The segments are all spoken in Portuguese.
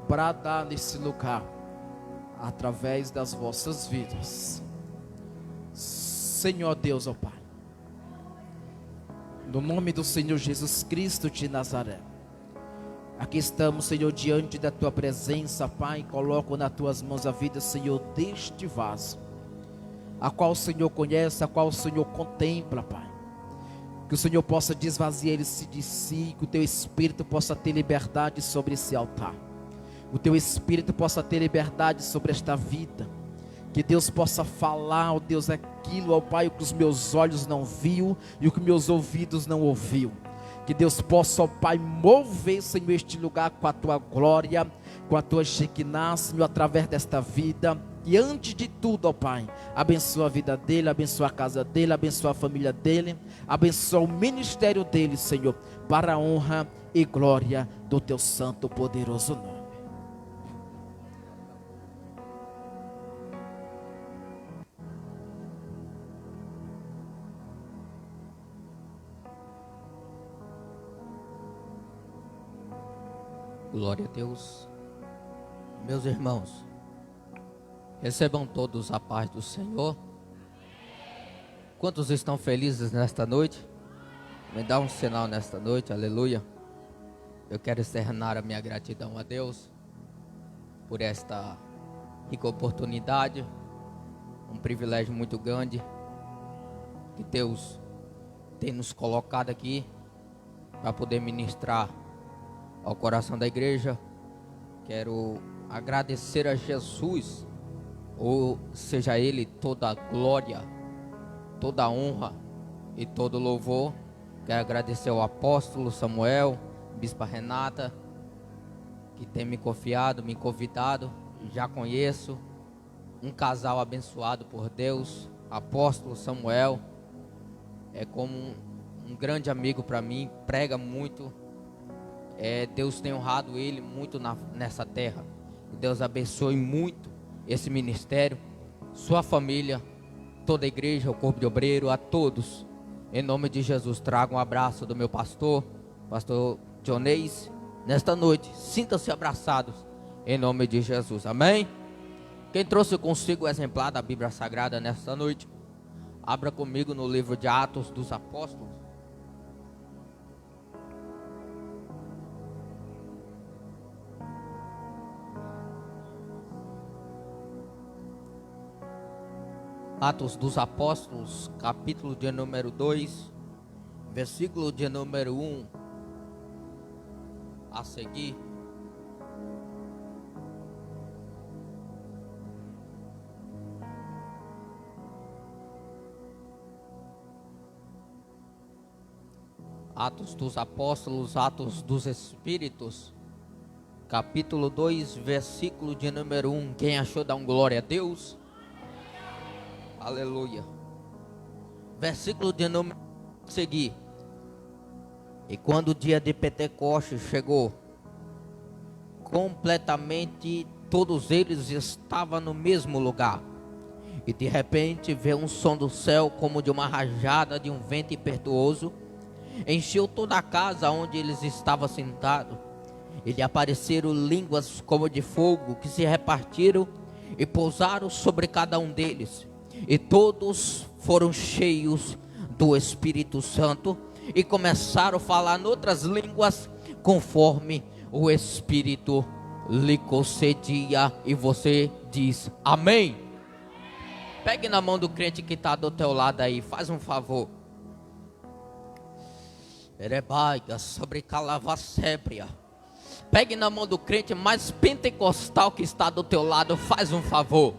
bradar nesse lugar, através das vossas vidas. Senhor Deus, ó Pai, no nome do Senhor Jesus Cristo de Nazaré, aqui estamos, Senhor, diante da Tua presença, Pai. Coloco nas Tuas mãos a vida, Senhor, deste vaso, a qual o Senhor conhece, a qual o Senhor contempla, Pai. Que o Senhor possa desvaziar ele-se de si, que o Teu Espírito possa ter liberdade sobre esse altar, o Teu Espírito possa ter liberdade sobre esta vida. Que Deus possa falar, ó Deus, aquilo, ó Pai, o que os meus olhos não viu e o que meus ouvidos não ouviu. Que Deus possa, ó Pai, mover, Senhor, este lugar com a Tua glória, com a Tua Shekinah, Senhor, através desta vida. E antes de tudo, ó Pai, abençoa a vida dele, abençoa a casa dele, abençoa a família dele, abençoa o ministério dele, Senhor, para a honra e glória do Teu santo poderoso nome. Glória a Deus. Meus irmãos, recebam todos a paz do Senhor. Quantos estão felizes nesta noite? Me dá um sinal nesta noite, aleluia. Eu quero externar a minha gratidão a Deus por esta rica oportunidade, um privilégio muito grande que Deus tem nos colocado aqui para poder ministrar ao coração da igreja. Quero agradecer a Jesus, ou seja Ele toda a glória, toda a honra e todo o louvor. Quero agradecer ao apóstolo Samuel, bispa Renata, que tem me confiado, me convidado. Já conheço, um casal abençoado por Deus. Apóstolo Samuel é como um grande amigo para mim, prega muito. Deus tem honrado ele muito nessa terra. Deus abençoe muito esse ministério, sua família, toda a igreja, o corpo de obreiro, a todos. Em nome de Jesus, trago um abraço do meu pastor Dionês. Nesta noite, sintam-se abraçados em nome de Jesus, amém? Quem trouxe consigo o exemplar da Bíblia Sagrada nesta noite, abra comigo no livro de Atos dos Apóstolos. Atos dos Apóstolos, capítulo de número 2, versículo de número 1 a seguir. Atos dos Apóstolos, Atos dos Espíritos, capítulo 2, versículo de número 1. Quem achou, dá um glória a Deus. Aleluia. Versículo de número a seguir. E quando o dia de Pentecostes chegou, completamente todos eles estavam no mesmo lugar. E de repente veio um som do céu como de uma rajada de um vento impetuoso, encheu toda a casa onde eles estavam sentados. E lhe apareceram línguas como de fogo, que se repartiram e pousaram sobre cada um deles. E todos foram cheios do Espírito Santo e começaram a falar em outras línguas, conforme o Espírito lhe concedia. E você diz amém. Pegue na mão do crente que está do teu lado aí, faz um favor. Erebaiga sobre calavacébria. Pegue na mão do crente mais pentecostal que está do teu lado, faz um favor.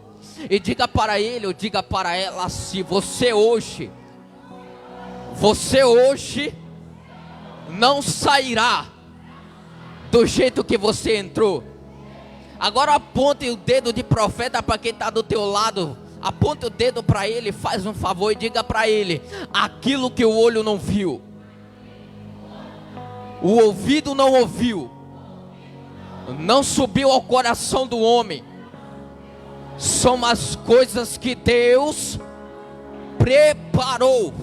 E diga para ele ou diga para ela assim: você hoje não sairá do jeito que você entrou. Agora aponte o dedo de profeta para quem está do teu lado. Aponte o dedo para ele, faz um favor e diga para ele: aquilo que o olho não viu, o ouvido não ouviu, não subiu ao coração do homem, são as coisas que Deus preparou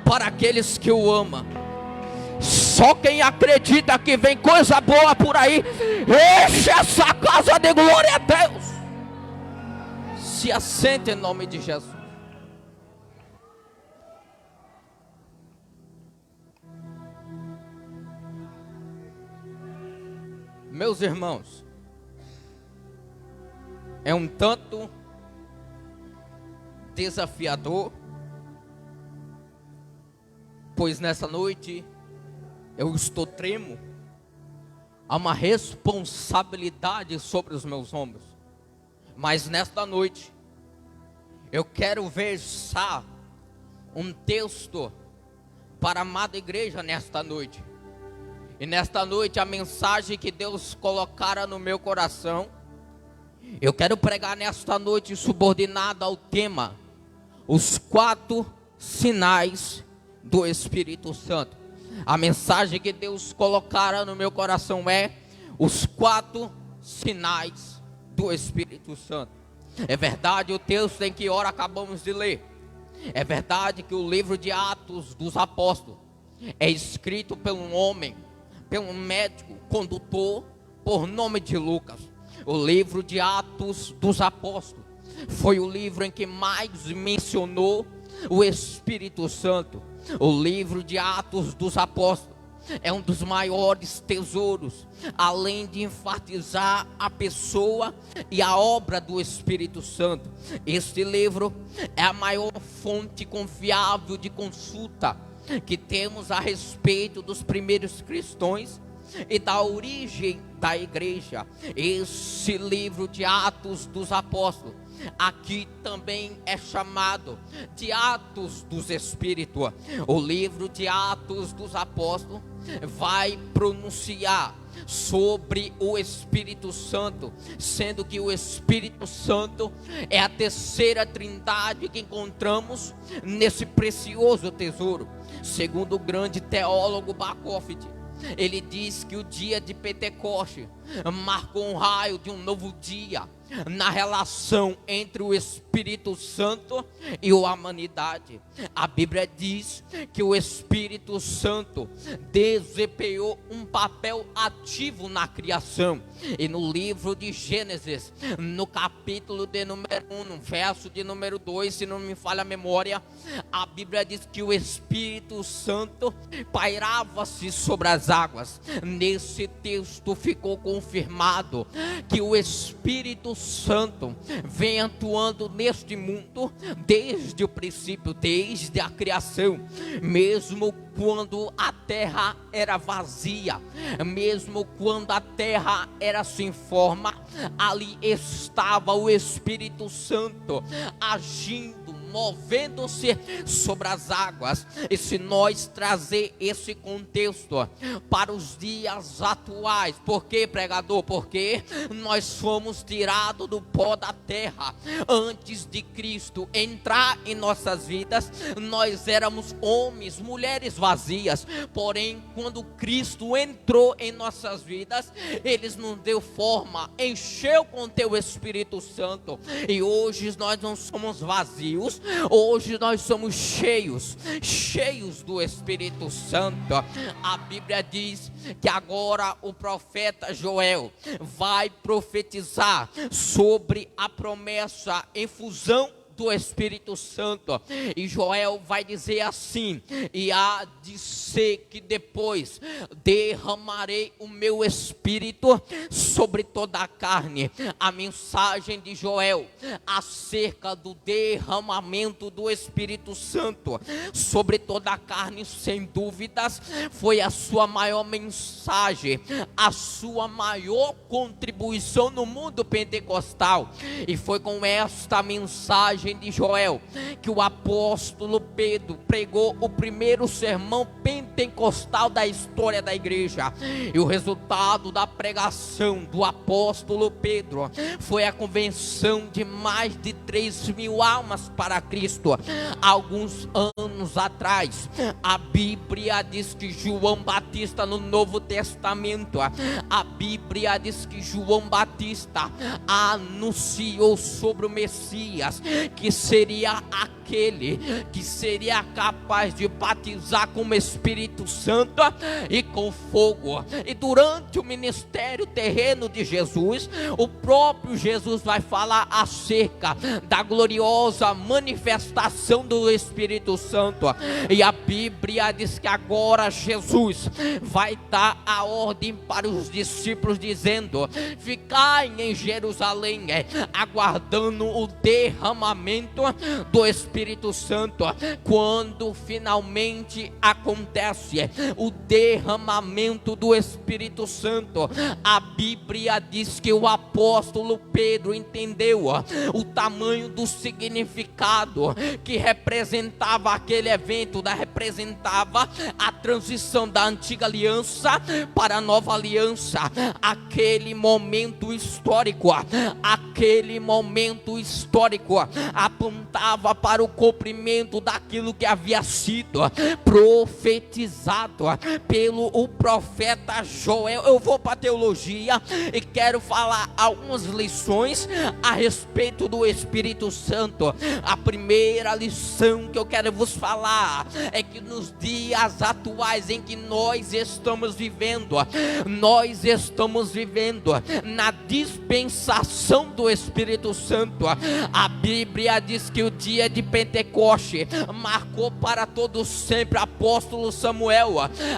para aqueles que o amam. Só quem acredita que vem coisa boa por aí, enche essa casa de glória a Deus. Se assente em nome de Jesus. Meus irmãos, é um tanto desafiador, pois nessa noite eu estou tremo, há uma responsabilidade sobre os meus ombros, mas nesta noite eu quero versar um texto para a amada igreja nesta noite. E nesta noite a mensagem que Deus colocara no meu coração, eu quero pregar nesta noite subordinada ao tema: os 4 sinais do Espírito Santo. A mensagem que Deus colocara no meu coração é: os 4 sinais do Espírito Santo. É verdade o texto em que ora acabamos de ler. É verdade que o livro de Atos dos Apóstolos é escrito por um homem, pelo médico, condutor, por nome de Lucas. O livro de Atos dos Apóstolos foi o livro em que mais mencionou o Espírito Santo. O livro de Atos dos Apóstolos é um dos maiores tesouros, além de enfatizar a pessoa e a obra do Espírito Santo. Este livro é a maior fonte confiável de consulta que temos a respeito dos primeiros cristãos e da origem da igreja. Esse livro de Atos dos Apóstolos aqui também é chamado de Atos dos Espíritos. O livro de Atos dos Apóstolos vai pronunciar sobre o Espírito Santo, sendo que o Espírito Santo é a terceira trindade que encontramos nesse precioso tesouro. Segundo o grande teólogo Bachofen, ele diz que o dia de Pentecoste marcou um raio de um novo dia na relação entre o Espírito Santo e a humanidade. A Bíblia diz que o Espírito Santo desempenhou um papel ativo na criação. E no livro de Gênesis, no capítulo de número 1, no verso de número 2, se não me falha a memória, a Bíblia diz que o Espírito Santo pairava-se sobre as águas. Nesse texto ficou confirmado que o Espírito Santo vem atuando neste mundo desde o princípio, desde a criação. Mesmo quando a terra era vazia, mesmo quando a terra era sem forma, ali estava o Espírito Santo agindo, movendo-se sobre as águas. E se nós trazer esse contexto para os dias atuais, por que, pregador? Porque nós fomos tirados do pó da terra. Antes de Cristo entrar em nossas vidas, nós éramos homens, mulheres vazias. Porém, quando Cristo entrou em nossas vidas, Ele nos deu forma, encheu com teu Espírito Santo. E hoje nós não somos vazios, hoje nós somos cheios do Espírito Santo. A Bíblia diz que agora o profeta Joel vai profetizar sobre a promessa em fusão do Espírito Santo. E Joel vai dizer assim: e há de ser que depois derramarei o meu Espírito sobre toda a carne. A mensagem de Joel acerca do derramamento do Espírito Santo sobre toda a carne, sem dúvidas, foi a sua maior mensagem, a sua maior contribuição no mundo pentecostal. E foi com esta mensagem de Joel que o apóstolo Pedro pregou o primeiro sermão pentecostal da história da igreja. E o resultado da pregação do apóstolo Pedro foi a convenção de mais de 3.000 almas para Cristo. Alguns anos atrás, a Bíblia diz que João Batista, no Novo Testamento, a Bíblia diz que João Batista anunciou sobre o Messias, que seria aquele que seria capaz de batizar com o Espírito Santo e com fogo. E durante o ministério terreno de Jesus, o próprio Jesus vai falar acerca da gloriosa manifestação do Espírito Santo. E a Bíblia diz que agora Jesus vai dar a ordem para os discípulos, dizendo: ficai em Jerusalém, aguardando o derramamento do Espírito Santo. Quando finalmente acontece o derramamento do Espírito Santo, a Bíblia diz que o apóstolo Pedro entendeu o tamanho do significado que representava aquele evento, representava a transição da antiga aliança para a nova aliança. Aquele momento histórico apontava para o cumprimento daquilo que havia sido profetizado pelo profeta Joel. Eu vou para a teologia e quero falar algumas lições a respeito do Espírito Santo. A primeira lição que eu quero vos falar é que nos dias atuais em que nós estamos vivendo na dispensação do Espírito Santo. A Bíblia diz que o dia de Pentecoste marcou para todos sempre, apóstolo Samuel,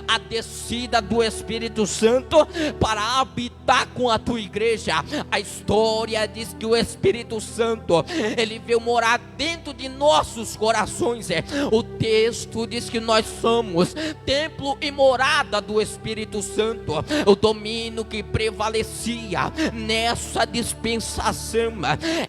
a descida do Espírito Santo para habitar com a tua igreja. A história diz que o Espírito Santo, ele veio morar dentro de nossos corações. O texto diz que nós somos templo e morada do Espírito Santo. O domínio que prevalecia nessa dispensação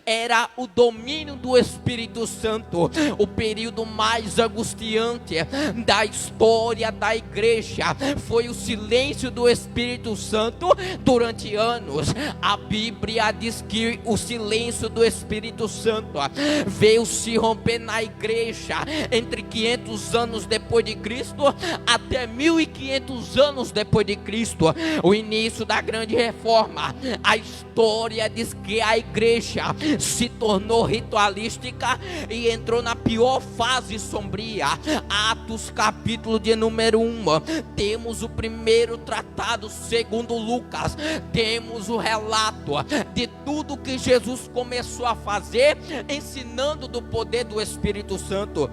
era o domínio do Espírito Santo. O período mais angustiante da história da igreja foi o silêncio do Espírito Santo durante anos. A Bíblia diz que o silêncio do Espírito Santo veio se romper na igreja entre 500 anos depois de Cristo até 1500 anos depois de Cristo, o início da grande reforma. A história diz que a igreja se tornou ritualística e entrou na pior fase sombria. Atos capítulo de número 1, temos o primeiro tratado segundo Lucas, temos o relato de tudo que Jesus começou a fazer, ensinando do poder do Espírito Santo.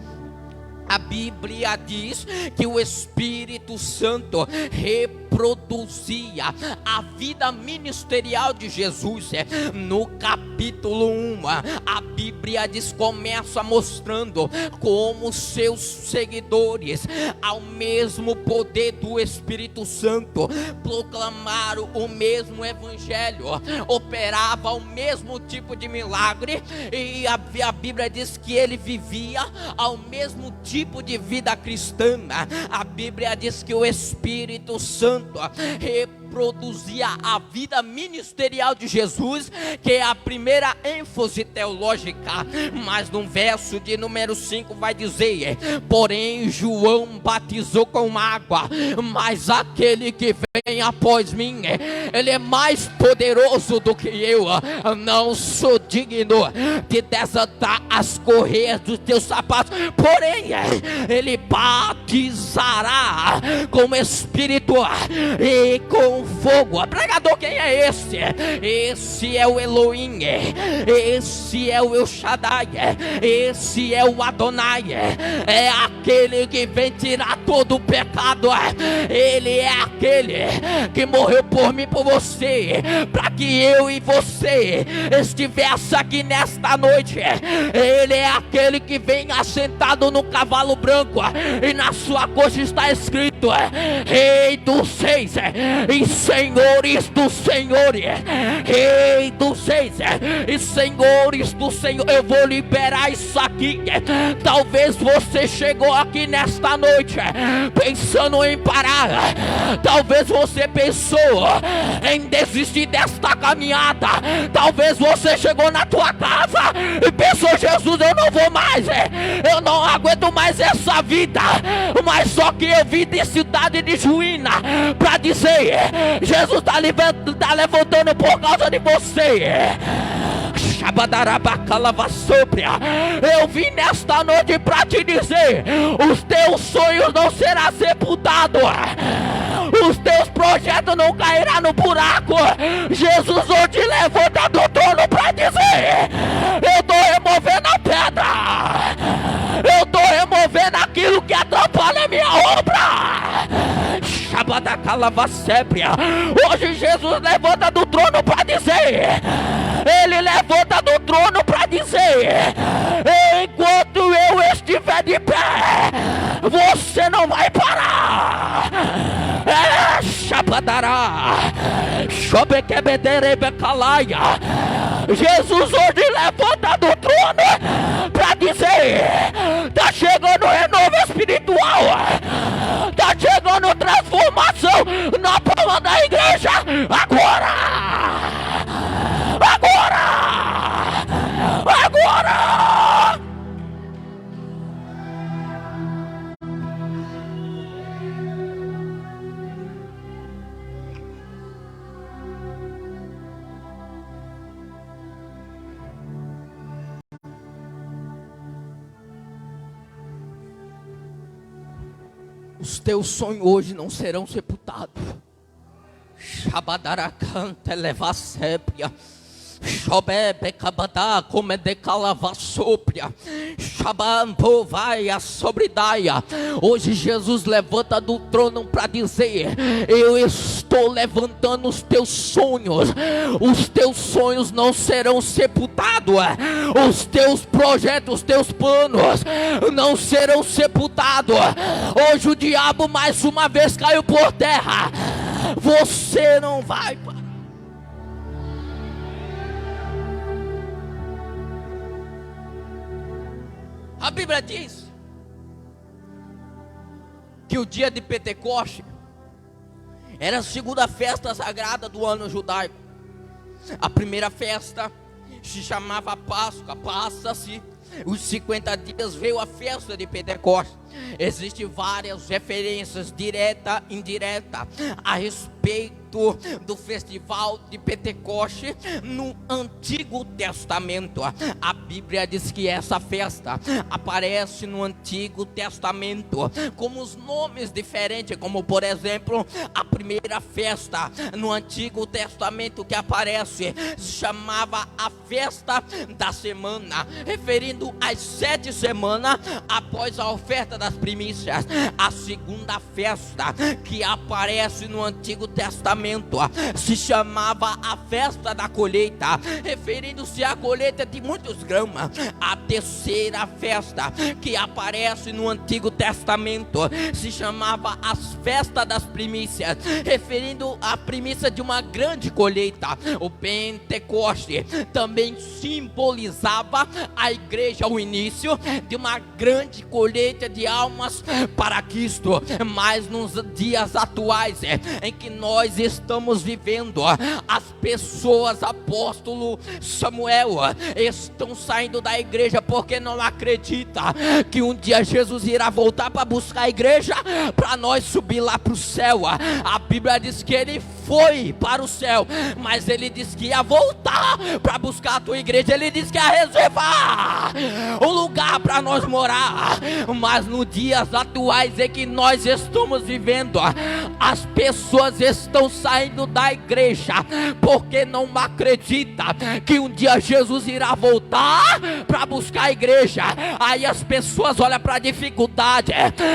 A Bíblia diz que o Espírito Santo reproduzia a vida ministerial de Jesus. No capítulo 1, a Bíblia diz, começa mostrando como seus seguidores, ao mesmo poder do Espírito Santo, proclamaram o mesmo evangelho, operava o mesmo tipo de milagre, e a Bíblia diz que ele vivia ao mesmo tipo de vida cristã. A Bíblia diz que o Espírito Santo reproduzia a vida ministerial de Jesus, que é a primeira ênfase teológica. Mas no verso de número 5 vai dizer: porém João batizou com água, mas aquele que vem após mim, ele é mais poderoso do que eu não sou digno de desatar as correias dos teus sapatos, porém ele batizará com Espírito e com fogo. Pregador, quem é esse? Esse é o Elohim, esse é o El Shaddai, esse é o Adonai, é aquele que vem tirar todo o pecado. Ele é aquele que morreu por mim, por você, para que eu e você estivesse aqui nesta noite. Ele é aquele que vem assentado no cavalo branco, e na sua coxa está escrito: Rei dos Reis e senhores dos senhores, Rei dos reis e senhores do Senhor. Eu vou liberar isso aqui. Talvez você chegou aqui nesta noite pensando em parar. Talvez você pensou em desistir desta caminhada. Talvez você chegou na tua casa e pensou: Jesus, eu não vou mais, eu não aguento mais essa vida. Mas só que eu vim de cidade de Juína para dizer: Jesus está levantando por causa de você. Eu vim nesta noite para te dizer: os teus sonhos não serão sepultados, os teus projetos não cairão no buraco. Jesus hoje levanta do trono para dizer: eu estou removendo a pedra, eu estou removendo aquilo que atrapalha a minha obra. Hoje Jesus levanta do trono para dizer, ele levanta do trono para dizer: enquanto eu estiver de pé, você não vai parar. Jesus hoje levanta do trono para dizer: está chegando renovo espiritual, está chegando transformação na palma da igreja. Agora! Os teus sonhos hoje não serão sepultados. Shabadaracanta levasépia. Shobebe cabadá come de calavassopria. Shabambo vai a sobridaia. Hoje Jesus levanta do trono para dizer: eu estou levantando os teus sonhos. Os teus sonhos não serão sepultados. Os teus projetos, os teus planos não serão sepultados. Hoje o diabo mais uma vez caiu por terra. Você não vai. A Bíblia diz que o dia de Pentecoste era a segunda festa sagrada do ano judaico. A primeira festa se chamava Páscoa. Passa-se os 50 dias, veio a festa de Pentecoste. Existem várias referências, direta e indireta, a respeito do festival de Pentecoste no Antigo Testamento. A Bíblia diz que essa festa aparece no Antigo Testamento como os nomes diferentes, como por exemplo, a primeira festa no Antigo Testamento que aparece se chamava a festa da semana, referindo às 7 semanas após a oferta das primícias. A segunda festa que aparece no Antigo Testamento se chamava a festa da colheita, referindo-se à colheita de muitos grãos. A terceira festa que aparece no Antigo Testamento se chamava as festas das primícias, referindo à primícia de uma grande colheita. O Pentecoste também simbolizava a igreja, o início de uma grande colheita de almas para Cristo. Mas nos dias atuais em que nós estamos vivendo, as pessoas, apóstolo Samuel, estão saindo da igreja porque não acredita que um dia Jesus irá voltar para buscar a igreja, para nós subir lá para o céu. A Bíblia diz que ele foi para o céu, mas ele disse que ia voltar para buscar a tua igreja. Ele disse que ia reservar um lugar para nós morar. Mas nos dias atuais em que nós estamos vivendo, as pessoas estão saindo da igreja porque não acredita que um dia Jesus irá voltar para buscar a igreja. Aí as pessoas olham para a dificuldade,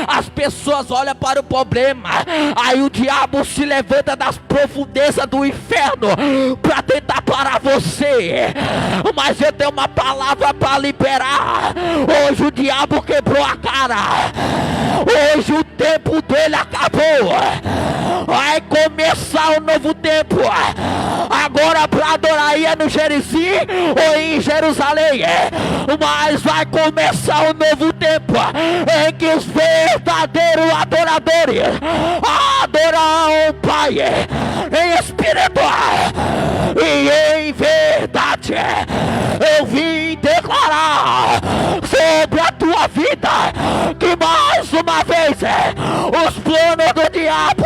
as pessoas olham para o problema, aí o diabo se levanta das profundezas do inferno para tentar parar você. Mas eu tenho uma palavra para liberar. Hoje o diabo quebrou a cara, hoje o tempo dele acabou. Vai começar um novo tempo. Agora para adorar ia no Gerizim ou em Jerusalém, mas vai começar um novo tempo em que os verdadeiros adoradores adorarão o Pai em espírito e em verdade. Eu vim declarar sobre a tua vida que mais uma vez os planos do diabo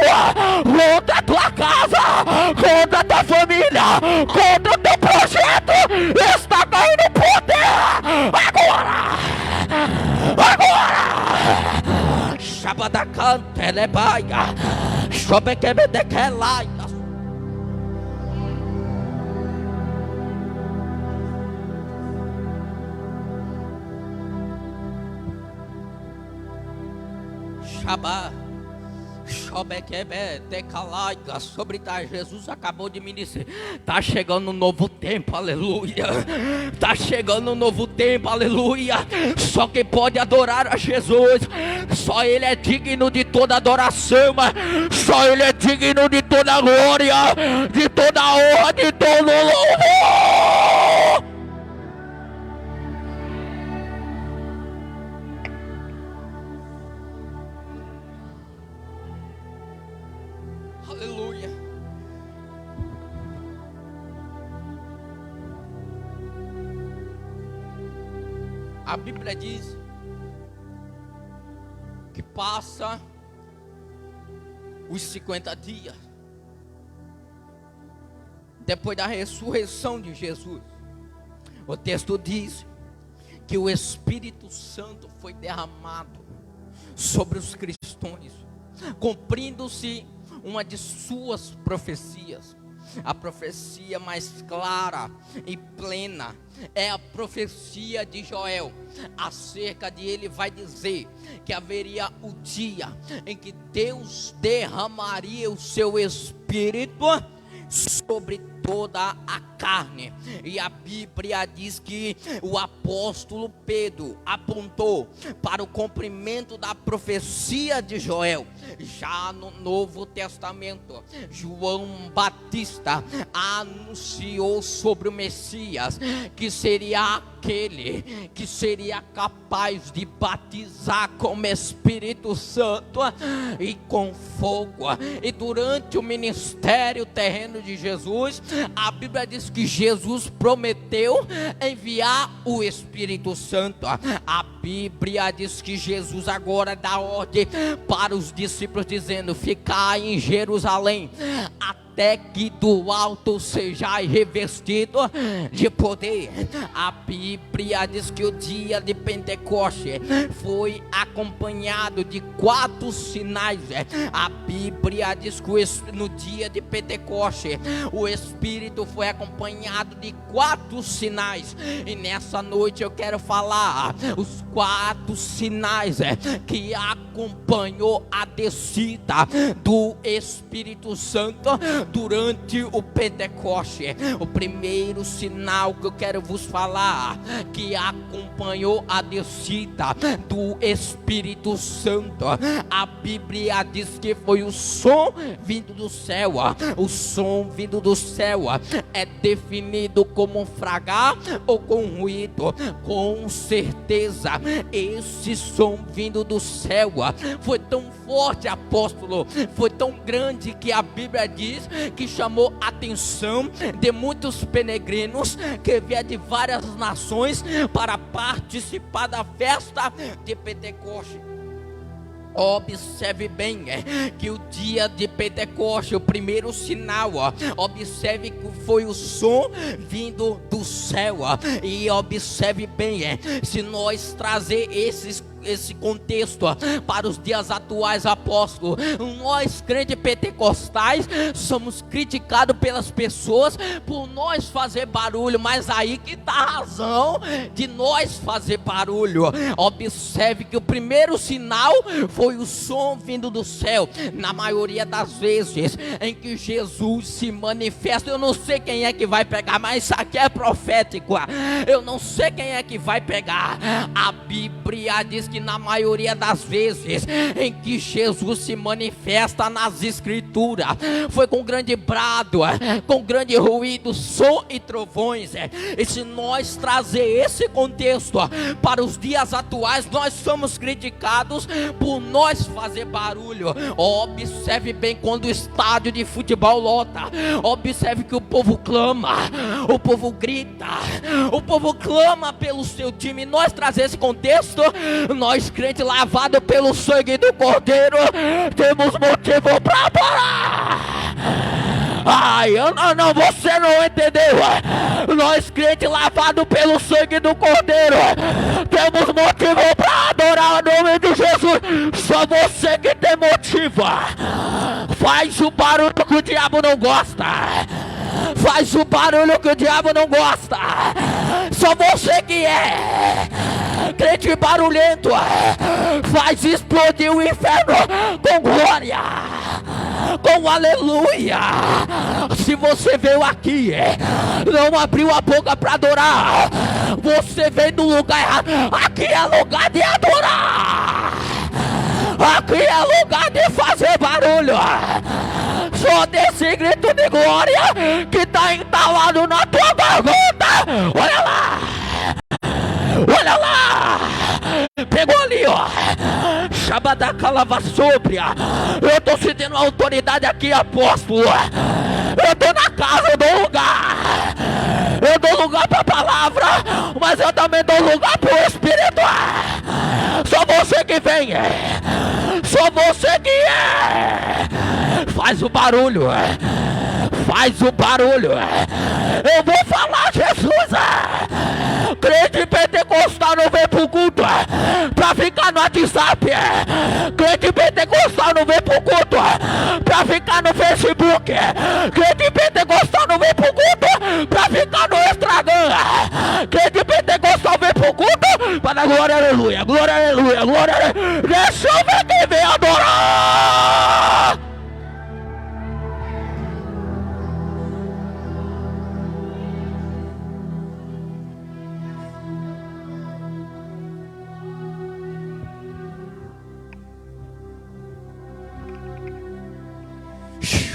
contra a tua casa, contra a tua família, contra o teu projeto está caindo por terra agora. Shabadacante lebaia, shobekebedekelaya. Shabá, Shobekebe, Decalaiga, sobre tá, Jesus acabou de me dizer, tá chegando um novo tempo, aleluia, tá chegando um novo tempo, aleluia. Só quem pode adorar a Jesus, só Ele é digno de toda adoração, só Ele é digno de toda glória, de toda honra, de todo louvor. Aleluia. A Bíblia diz que passa os 50 dias depois da ressurreição de Jesus. O texto diz que o Espírito Santo foi derramado sobre os cristãos, cumprindo-se uma de suas profecias. A profecia mais clara e plena é a profecia de Joel. Acerca de ele vai dizer que haveria o dia em que Deus derramaria o seu Espírito sobre toda a carne. E a Bíblia diz que o apóstolo Pedro apontou para o cumprimento da profecia de Joel. Já no Novo Testamento, João Batista anunciou sobre o Messias, que seria aquele que seria capaz de batizar com o Espírito Santo e com fogo. E durante o ministério terreno de Jesus, a Bíblia diz que Jesus prometeu enviar o Espírito Santo. A Bíblia diz que Jesus agora dá ordem para os discípulos, dizendo: ficai em Jerusalém até que do alto sejais revestido de poder. A Bíblia diz que o dia de Pentecoste foi acompanhado de 4 sinais. A Bíblia diz que no dia de Pentecoste o Espírito foi acompanhado de 4 sinais. E nessa noite eu quero falar os 4 sinais que acompanhou a descida do Espírito Santo durante o Pentecoste. O primeiro sinal que eu quero vos falar, que acompanhou a descida do Espírito Santo, a Bíblia diz que foi o som vindo do céu. O som vindo do céu é definido como um fragar ou com ruído. Com certeza esse som vindo do céu foi tão forte, apóstolo, foi tão grande, que a Bíblia diz que chamou a atenção de muitos peregrinos que vieram de várias nações para participar da festa de Pentecoste. Observe bem que o dia de Pentecoste, o primeiro sinal, observe que foi o som vindo do céu. E observe bem, se nós trazer esse contexto para os dias atuais, apóstolo, nós crentes pentecostais somos criticados pelas pessoas por nós fazer barulho, mas aí que está a razão de nós fazer barulho. Observe que o primeiro sinal foi o som vindo do céu. Na maioria das vezes em que Jesus se manifesta, eu não sei quem é que vai pegar, mas isso aqui é profético, eu não sei quem é que vai pegar. A Bíblia Bíblia diz que na maioria das vezes em que Jesus se manifesta nas Escrituras, foi com grande brado, com grande ruído, som e trovões. E se nós trazer esse contexto para os dias atuais, nós somos criticados por nós fazer barulho. Observe bem quando o estádio de futebol lota, observe que o povo clama, o povo grita, o povo clama pelo seu time. Nós trazer esse contexto, nós crentes lavados pelo sangue do Cordeiro, temos motivo para adorar. Ai, não, você não entendeu. Nós crentes lavados pelo sangue do Cordeiro, temos motivo para adorar o nome de Jesus. Só você que tem motivo. Faz o barulho que o diabo não gosta. Faz o barulho que o diabo não gosta. Só você que é crente barulhento, faz explodir o inferno com glória, com aleluia. Se você veio aqui, não abriu a boca para adorar, você veio no lugar errado. Aqui é lugar de adorar, aqui é lugar de fazer barulho. Só desse grito de glória que está entalado na tua garganta. Olha lá, olha lá, pegou ali, ó. Shabadacalava sobre. Eu estou sentindo autoridade aqui, apóstolo. Eu estou na casa, eu dou lugar. Eu dou lugar para a palavra, mas eu também dou lugar para o Espírito. Só você que vem, só você que é. Faz o barulho, faz o barulho. Eu vou falar, Jesus. Crente pentecostal não vem pro culto pra ficar no WhatsApp. Crente pentecostal não vem pro culto pra ficar no Facebook. Crente pentecostal não vem pro culto pra ficar no Instagram. Crente pentecostal vem pro culto para dar glória, aleluia, glória, aleluia, glória, aleluia. Deixa eu ver quem vem adorar.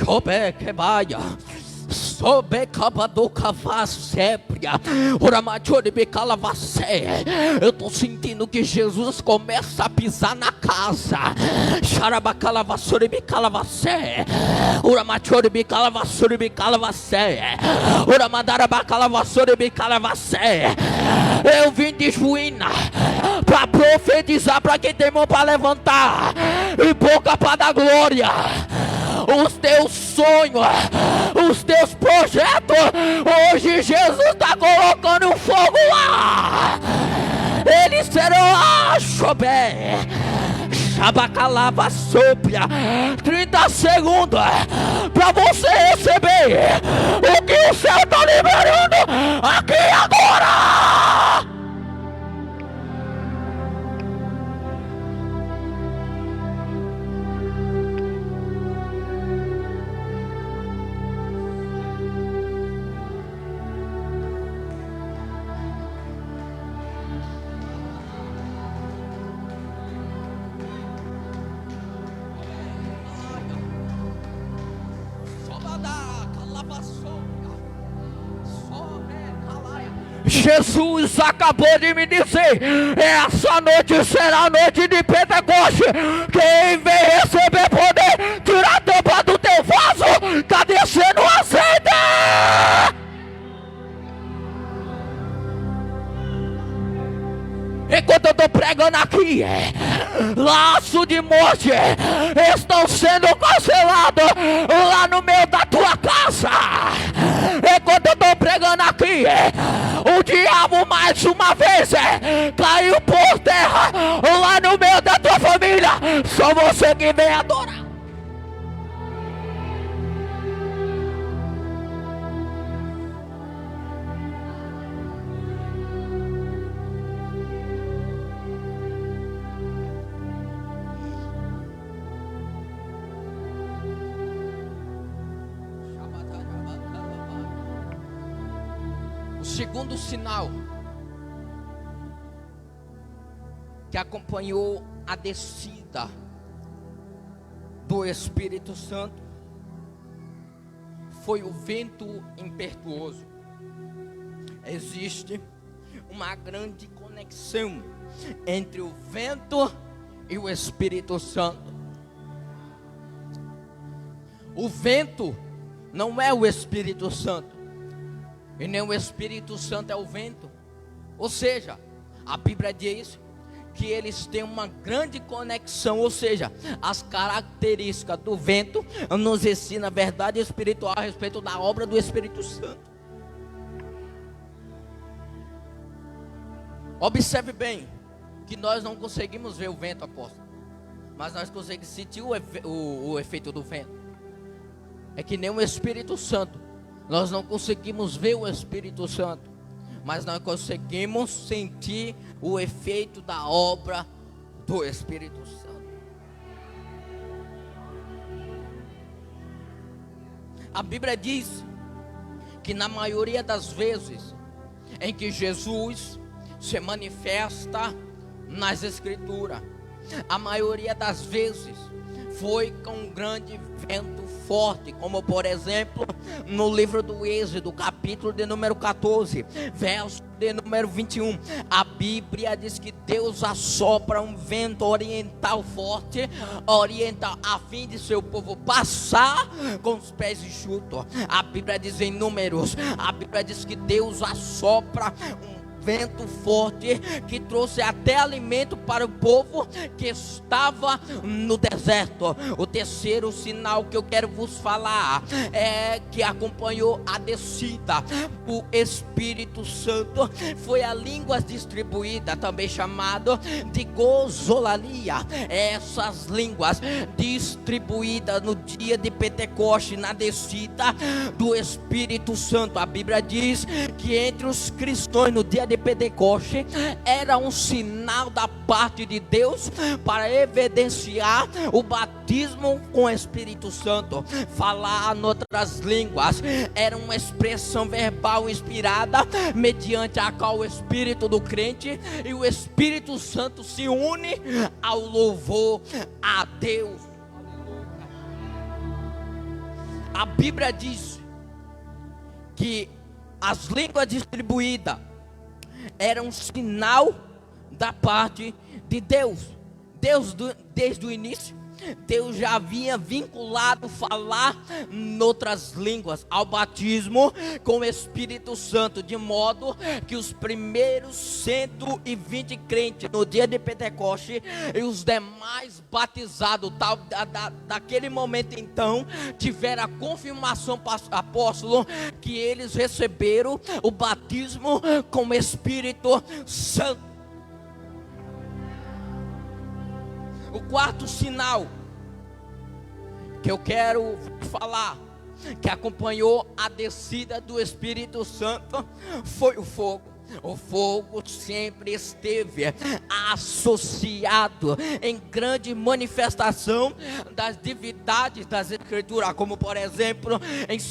Sobe que baia, sobe cabado cavacébria, oramachore becalavacé. Eu tô sentindo que Jesus começa a pisar na casa. Xarabacalavassore becalavacé, oramachore becalavacore becalavacé, oramandarabacalavassore becalavacé. Eu vim de Juína para profetizar para quem tem mão para levantar e boca para dar glória. Os teus sonhos, os teus projetos, hoje Jesus está colocando um fogo lá. Eles serão achobé. Xabacalava sopra. 30 segundos para você receber o que o céu está liberando aqui agora. Jesus acabou de me dizer: essa noite será a noite de Pentecoste. Quem vem receber poder, tira a tampa do teu vaso, está descendo o azeite. Enquanto eu estou pregando aqui, laço de morte estão sendo cancelados lá no meio da tua casa. Enquanto eu estou pregando aqui, o diabo mais uma vez caiu por terra lá no meio da tua família. Só você que vem adorar. Segundo sinal que acompanhou a descida do Espírito Santo foi o vento impetuoso. Existe uma grande conexão entre o vento e o Espírito Santo. O vento não é o Espírito Santo, e nem o Espírito Santo é o vento. Ou seja, a Bíblia diz que eles têm uma grande conexão, ou seja, as características do vento nos ensina a verdade espiritual a respeito da obra do Espírito Santo. Observe bem, que nós não conseguimos ver o vento, apóstolo, mas nós conseguimos sentir o efeito do vento. É que nem o Espírito Santo, nós não conseguimos ver o Espírito Santo, mas nós conseguimos sentir o efeito da obra do Espírito Santo. A Bíblia diz que na maioria das vezes em que Jesus se manifesta nas Escrituras, a maioria das vezes foi com um grande vento forte, como por exemplo no livro do Êxodo, capítulo de número 14, verso de número 21, a Bíblia diz que Deus assopra um vento oriental forte, oriental, a fim de seu povo passar com os pés enxutos. A Bíblia diz em Números, a Bíblia diz que Deus assopra um vento forte que trouxe até alimento para o povo que estava no deserto. O terceiro sinal que eu quero vos falar é que acompanhou a descida o Espírito Santo foi a línguas distribuída, também chamado de gozolalia. Essas línguas distribuídas no dia de Pentecoste, na descida do Espírito Santo, a Bíblia diz que entre os cristãos no dia de Pentecoste era um sinal da parte de Deus para evidenciar o batismo com o Espírito Santo. Falar em outras línguas era uma expressão verbal inspirada, mediante a qual o Espírito do crente e o Espírito Santo se unem ao louvor a Deus. A Bíblia diz que as línguas distribuídas era um sinal da parte de Deus. Desde o início, Deus já havia vinculado falar noutras línguas ao batismo com o Espírito Santo, de modo que os primeiros 120 crentes no dia de Pentecoste e os demais batizados daquele momento então tiveram a confirmação, apóstolo, que eles receberam o batismo com o Espírito Santo. O quarto sinal que eu quero falar, que acompanhou a descida do Espírito Santo, foi o fogo. O fogo sempre esteve associado em grande manifestação das divindades das Escrituras, como por exemplo em 2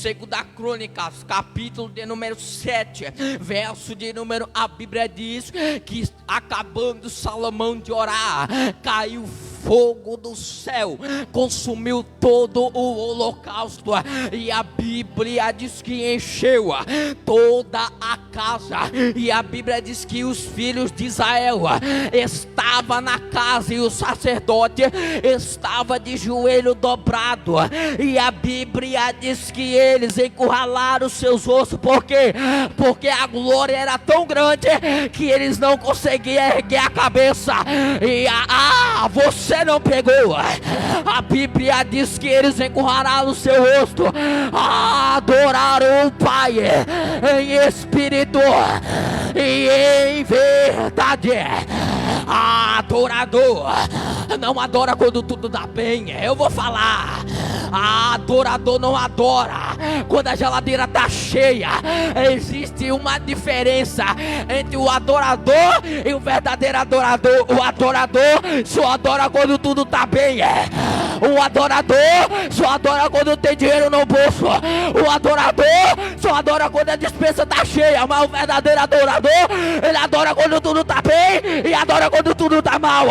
Crônicas, capítulo de número 7, verso de número, a Bíblia diz que acabando Salomão de orar, caiu fogo do céu, consumiu todo o holocausto, e a Bíblia diz que encheu toda a casa, e a Bíblia diz que os filhos de Israel estavam na casa e o sacerdote estava de joelho dobrado, e a Bíblia diz que eles encurralaram seus ossos. Por quê? Porque a glória era tão grande que eles não conseguiam erguer a cabeça. E você não pegou. A Bíblia diz que eles encurralaram o seu rosto, adoraram o Pai em espírito e em verdade. Adorador não adora quando tudo dá bem. Eu vou falar. Adorador não adora quando a geladeira está cheia. Existe uma diferença entre o adorador e o verdadeiro adorador. O adorador só adora quando tudo está bem. O adorador só adora quando tem dinheiro no bolso. O adorador só adora quando a despensa está cheia. Mas o verdadeiro adorador, ele adora quando tudo está bem e adora quando tudo está mal.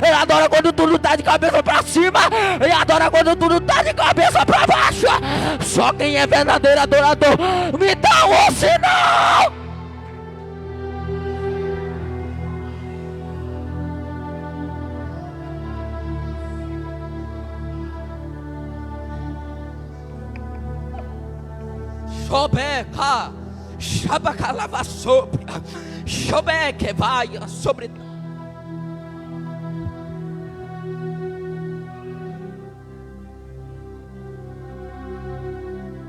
Ele adora quando tudo está de cabeça para cima e adora quando tudo está de cabeça para baixo. Só quem é verdadeiro adorador me dá um sinal. Chobeca, Chabacalava sobre, Chobeque vai sobre.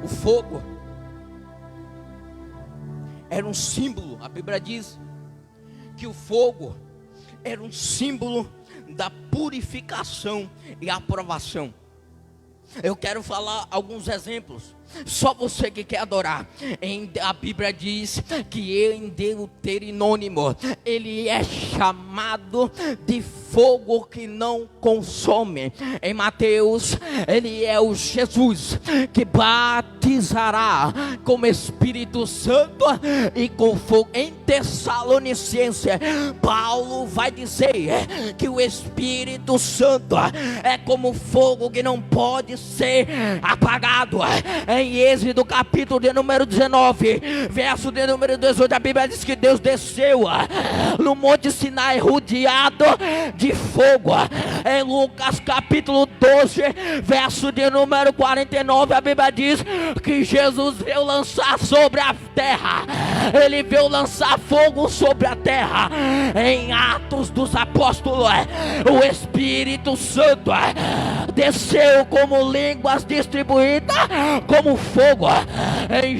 O fogo era um símbolo, a Bíblia diz que o fogo era um símbolo da purificação e aprovação. Eu quero falar alguns exemplos. Só você que quer adorar. A Bíblia diz que em Deuteronômio ele é chamado de fogo que não consome. Em Mateus ele é o Jesus que batizará com o Espírito Santo e com fogo. Em Tessalonicenses Paulo vai dizer que o Espírito Santo é como fogo que não pode ser apagado. Em Êxodo capítulo de número 19, verso de número 18, a Bíblia diz que Deus desceu no monte Sinai rodeado de fogo. Em Lucas capítulo 12, verso de número 49, a Bíblia diz que Jesus veio lançar sobre a terra. Ele veio lançar fogo sobre a terra. Em Atos dos Apóstolos, o Espírito Santo desceu como línguas distribuídas como fogo. Em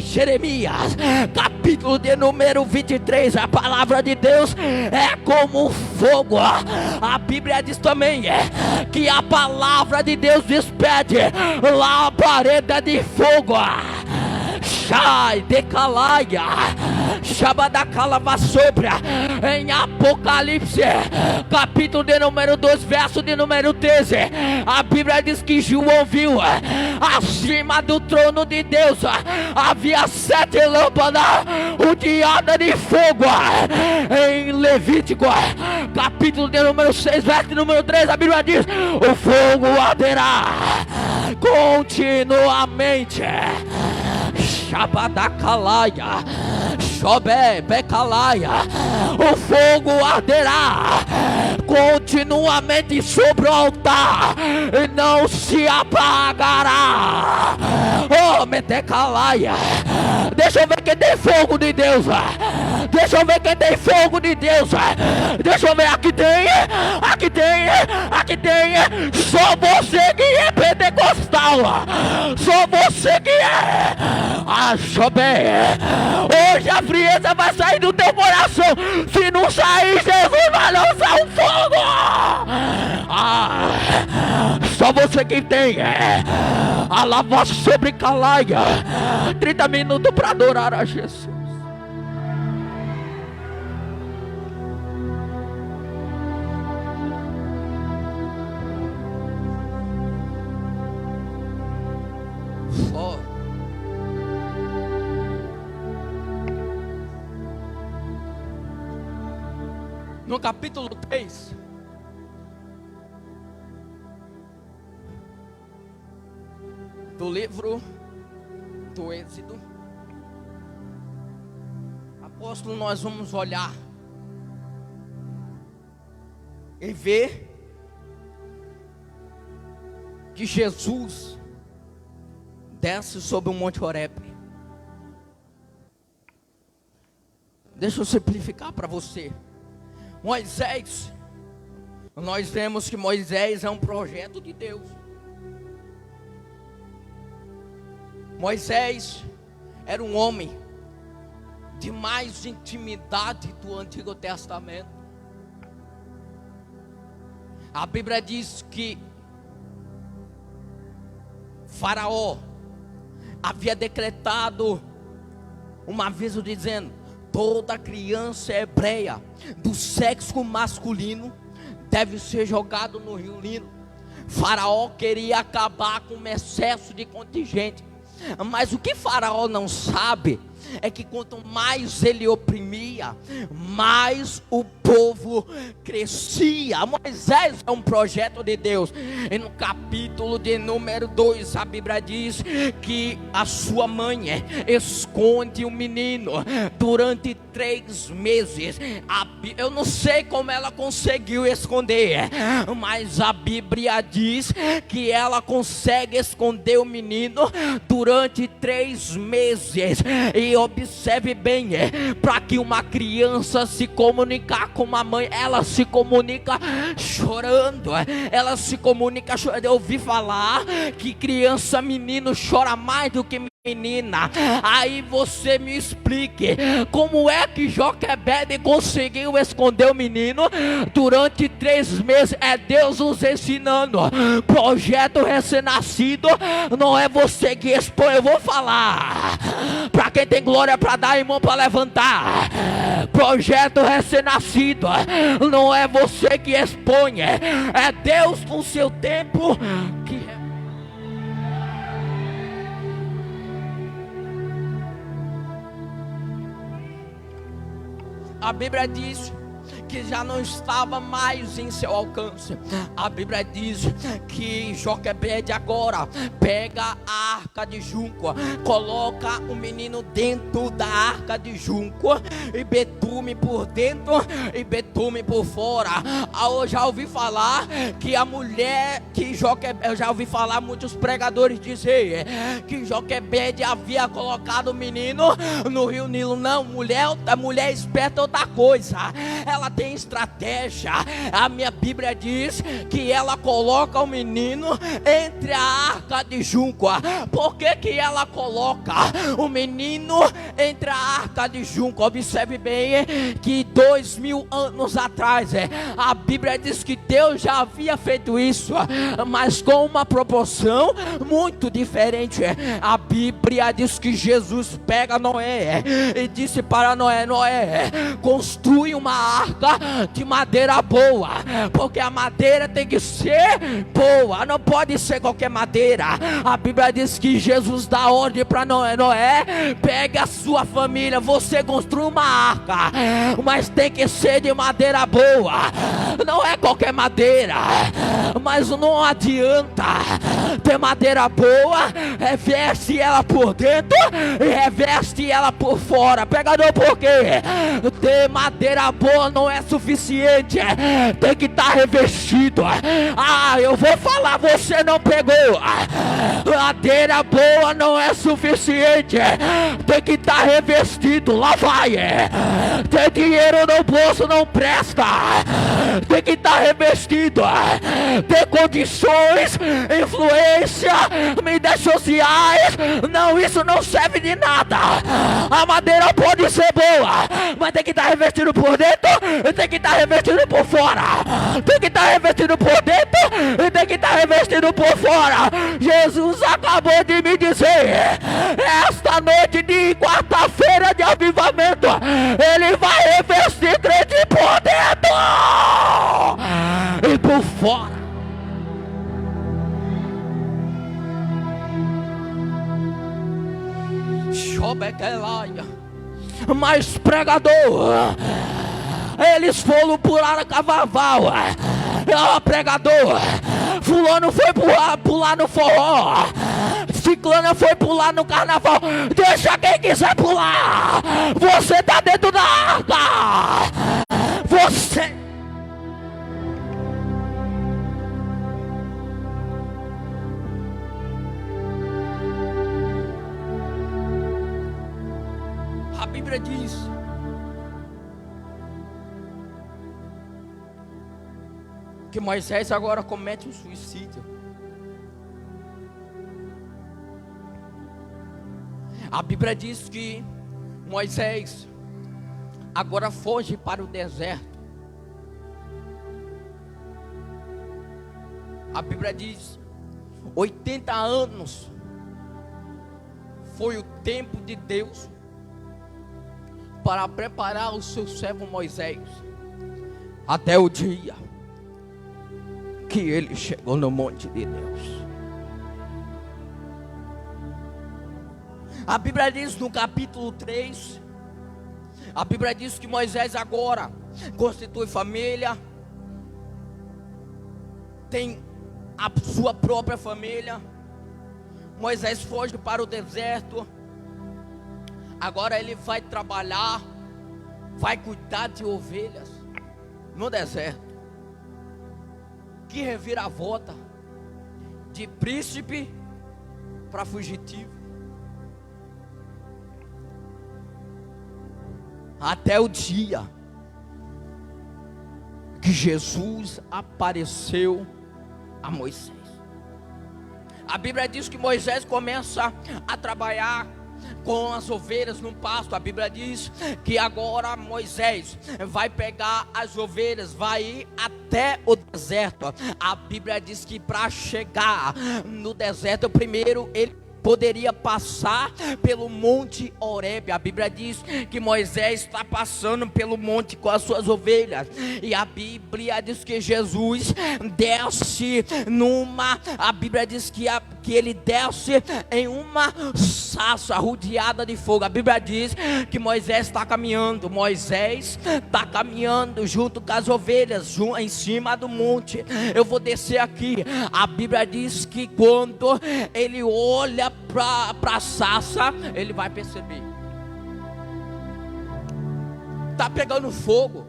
Jeremias capítulo de número 23, a palavra de Deus é como fogo. A Bíblia diz também que a palavra de Deus despede labareda de fogo. Shai decalaia, Shabadacalava sobra. Em Apocalipse capítulo de número 2, verso de número 13, a Bíblia diz que João viu acima do trono de Deus havia 7 lâmpadas rodeadas de fogo. Em Levítico capítulo de número 6, verso de número 3, a Bíblia diz: o fogo arderá continuamente. Shabadacalaia, Shobé, Becalaia, o fogo arderá continuamente sobre o altar e não se apagará. Oh, Metecalaia, deixa eu ver quem tem fogo de Deus. Deixa eu ver quem tem fogo de Deus. Deixa eu ver, aqui tem. Só você que é pentecostal. Só você que é. Shobé, hoje a frieza vai sair do teu coração. Se não sair, Jesus vai lançar um fogo. Só você que tem. A lava sobre Calaia. 30 minutos para adorar a Jesus. No capítulo 3, do livro do Êxodo, apóstolo, nós vamos olhar e ver que Jesus desce sobre o Monte Horebe. Deixa eu simplificar para você. Moisés, nós vemos que Moisés é um projeto de Deus. Moisés era um homem de mais intimidade do Antigo Testamento. A Bíblia diz que Faraó havia decretado um aviso dizendo: toda criança hebreia do sexo masculino deve ser jogado no rio Nilo. Faraó queria acabar com o excesso de contingente, mas o que Faraó não sabe é que quanto mais ele oprimia, mais o povo crescia. Moisés é um projeto de Deus. E no capítulo de número 2, a Bíblia diz que a sua mãe esconde o menino durante 3 meses. Eu não sei como ela conseguiu esconder, mas a Bíblia diz que ela consegue esconder o menino durante 3 meses. E observe bem, para que uma criança se comunicar com uma mãe, ela se comunica chorando, ela se comunica chorando. Eu ouvi falar que criança, menino chora mais do que menina. Aí você me explique, como é que Joquebede conseguiu esconder o menino durante 3 meses? É Deus nos ensinando. Projeto recém-nascido não é você que expõe. Eu vou falar para quem tem glória para dar e mão para levantar. Projeto recém-nascido não é você que expõe, é Deus com seu tempo que a Bíblia diz que já não estava mais em seu alcance. A Bíblia diz que Joquebede agora pega a arca de junco, coloca o menino dentro da arca de junco, e betume por dentro e betume por fora. Eu já ouvi falar que a mulher que Joquebede, eu já ouvi falar muitos pregadores dizer que Joquebede havia colocado o menino no rio Nilo. Não, a mulher esperta é outra coisa, ela tem estratégia. A minha Bíblia diz que ela coloca o menino entre a arca de junco. Por que ela coloca o menino entre a arca de junco? Observe bem que 2000 anos atrás a Bíblia diz que Deus já havia feito isso, mas com uma proporção muito diferente. A Bíblia diz que Jesus pega Noé e disse para Noé: Noé, construi uma arca de madeira boa, porque a madeira tem que ser boa, não pode ser qualquer madeira. A Bíblia diz que Jesus dá ordem para Noé: Noé, pegue a sua família, você construi uma arca, mas tem que ser de madeira boa, não é qualquer madeira. Mas não adianta ter madeira boa, reveste ela por dentro e reveste ela por fora. Pegador, por quê? Ter madeira boa não é suficiente, tem que estar revestido. Eu vou falar, você não pegou. Madeira boa não é suficiente, tem que estar revestido. Lá vai, ter dinheiro no bolso não presta, tem que estar revestido. Ter condições, influência, mídias sociais, não, isso não serve de nada. A madeira pode ser boa, mas tem que estar revestido por dentro e tem que estar revestido por fora. Tem que estar revestido por dentro e tem que estar revestido por fora. Jesus acabou de me dizer, esta noite de quarta-feira de avivamento, Ele vai revestir crente por dentro e por fora. Mas pregador, eles foram pular cavaval. Pregador, fulano foi pular no forró, ciclana foi pular no carnaval. Deixa quem quiser pular, você tá dentro da arca. Você... A Bíblia diz que Moisés agora comete um suicídio. A Bíblia diz que Moisés agora foge para o deserto. A Bíblia diz 80 anos foi o tempo de Deus para preparar o seu servo Moisés, até o dia que ele chegou no monte de Deus. A Bíblia diz no capítulo 3, a Bíblia diz que Moisés agora constitui família, tem a sua própria família. Moisés foge para o deserto. Agora ele vai trabalhar, vai cuidar de ovelhas no deserto. Que reviravolta, de príncipe para fugitivo. Até o dia que Jesus apareceu a Moisés. A Bíblia diz que Moisés começa a trabalhar com as ovelhas no pasto. A Bíblia diz que agora Moisés vai pegar as ovelhas, vai ir até o deserto. A Bíblia diz que para chegar no deserto, primeiro ele poderia passar pelo monte Horebe. A Bíblia diz que Moisés está passando pelo monte com as suas ovelhas, e a Bíblia diz que Jesus desce a Bíblia diz que ele desce em uma sarça rodeada de fogo. A Bíblia diz que Moisés está caminhando junto com as ovelhas, em cima do monte. Eu vou descer aqui. A Bíblia diz que quando ele olha para a sarça, ele vai perceber: está pegando fogo,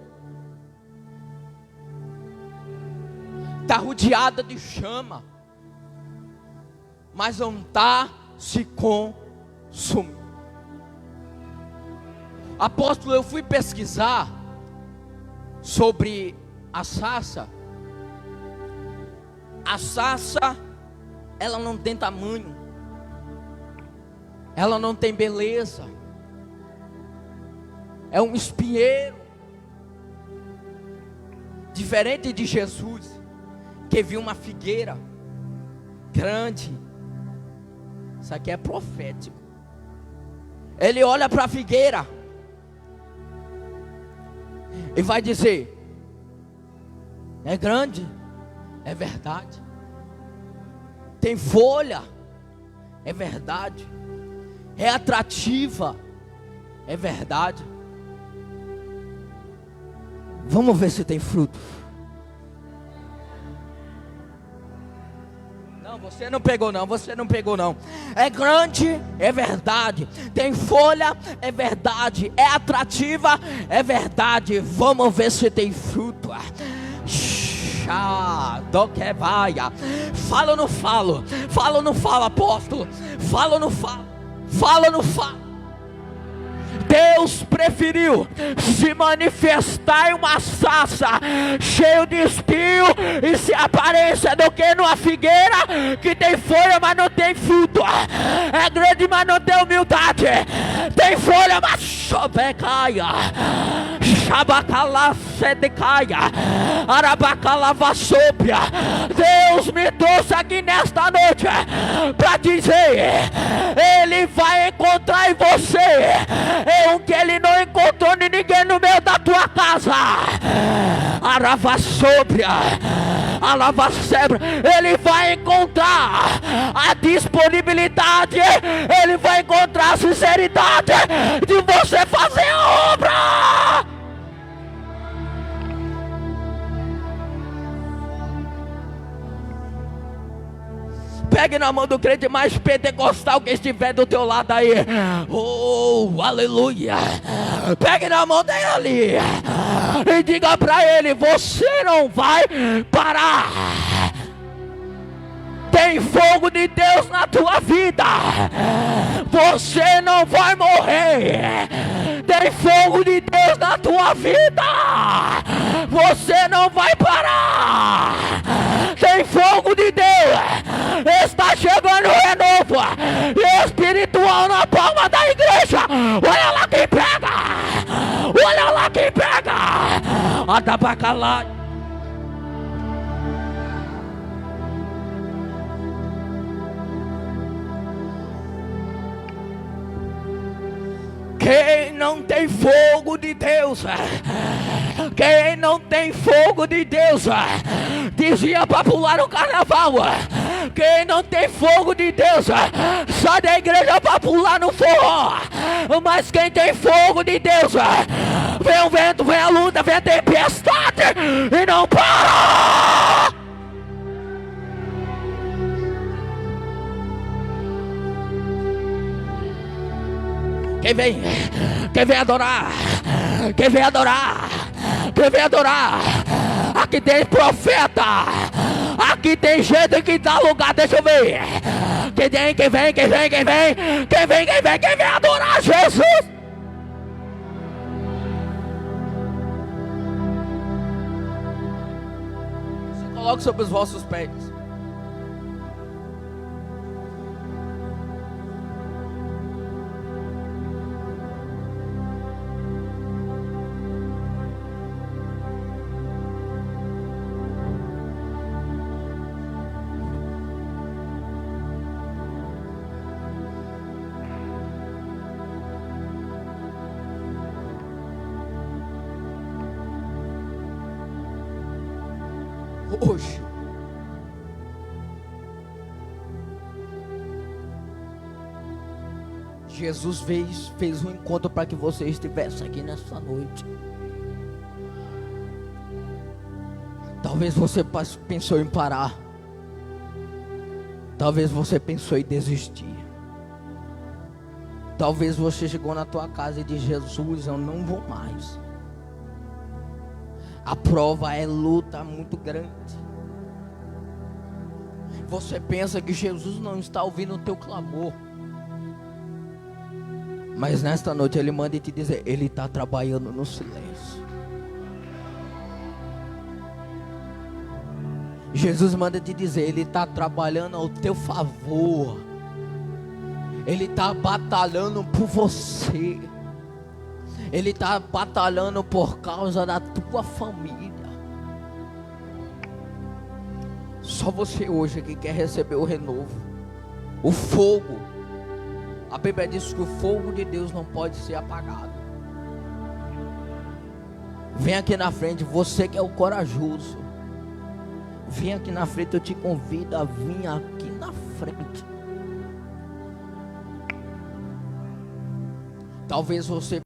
está rodeada de chama, mas não está se consumindo. Apóstolo, eu fui pesquisar sobre a sarça. A sarça, ela não tem tamanho, ela não tem beleza, é um espinheiro. Diferente de Jesus, que viu uma figueira grande. Isso aqui é profético. Ele olha para a figueira e vai dizer: é grande, é verdade. Tem folha, é verdade. É atrativa, é verdade. Vamos ver se tem fruto. Não, você não pegou não. É grande, é verdade. Tem folha, é verdade. É atrativa, é verdade. Vamos ver se tem fruto. Do que vai. Fala ou não falo? Fala ou não fala, apóstolo? Fala ou não fala? Fala ou não fala? Deus preferiu se manifestar em uma sarça cheio de espinho e se aparência do que numa figueira que tem folha, mas não tem fruto. É grande, mas não tem humildade. Tem folha, mas chovecaia. Xabacala sedecaia. Arabacala vassopia. Deus me trouxe aqui nesta noite para dizer: Ele vai encontrar em você o que ele não encontrou em ninguém no meio da tua casa. Aravassopia, alavacebra. Ele vai encontrar a disponibilidade, ele vai encontrar a sinceridade de você fazer a obra. Pegue na mão do crente mais pentecostal que estiver do teu lado aí. Oh, aleluia. Pegue na mão dele ali e diga para ele: você não vai parar. Tem fogo de Deus na tua vida. Você não vai morrer. Tem fogo de Deus na tua vida. Você não vai parar. Tem fogo de Deus. Está chegando o renovo espiritual na palma da igreja. Olha lá quem pega. Olha lá quem pega. Adabacalá. Quem não tem fogo de Deus Quem não tem fogo de Deus, dizia para pular no carnaval. Quem não tem fogo de Deus, sai da igreja para pular no forró. Mas quem tem fogo de Deus, vem o vento, vem a luta, vem a tempestade e não para. Quem vem adorar, quem vem adorar, quem vem adorar. Aqui tem profeta, aqui tem gente que dá lugar, deixa eu ver. Quem vem adorar Jesus. Se coloque sobre os vossos pés. Hoje, Jesus fez um encontro para que você estivesse aqui nessa noite. Talvez você pensou em parar, talvez você pensou em desistir, talvez você chegou na tua casa e disse: Jesus, eu não vou mais. A prova é luta muito grande. Você pensa que Jesus não está ouvindo o teu clamor, mas nesta noite Ele manda te dizer: Ele está trabalhando no silêncio. Jesus manda te dizer: Ele está trabalhando ao teu favor. Ele está batalhando por você. Ele está batalhando por causa da tua família. Só você hoje que quer receber o renovo, o fogo. A Bíblia diz que o fogo de Deus não pode ser apagado. Vem aqui na frente, você que é o corajoso. Vem aqui na frente, eu te convido a vir aqui na frente. Talvez você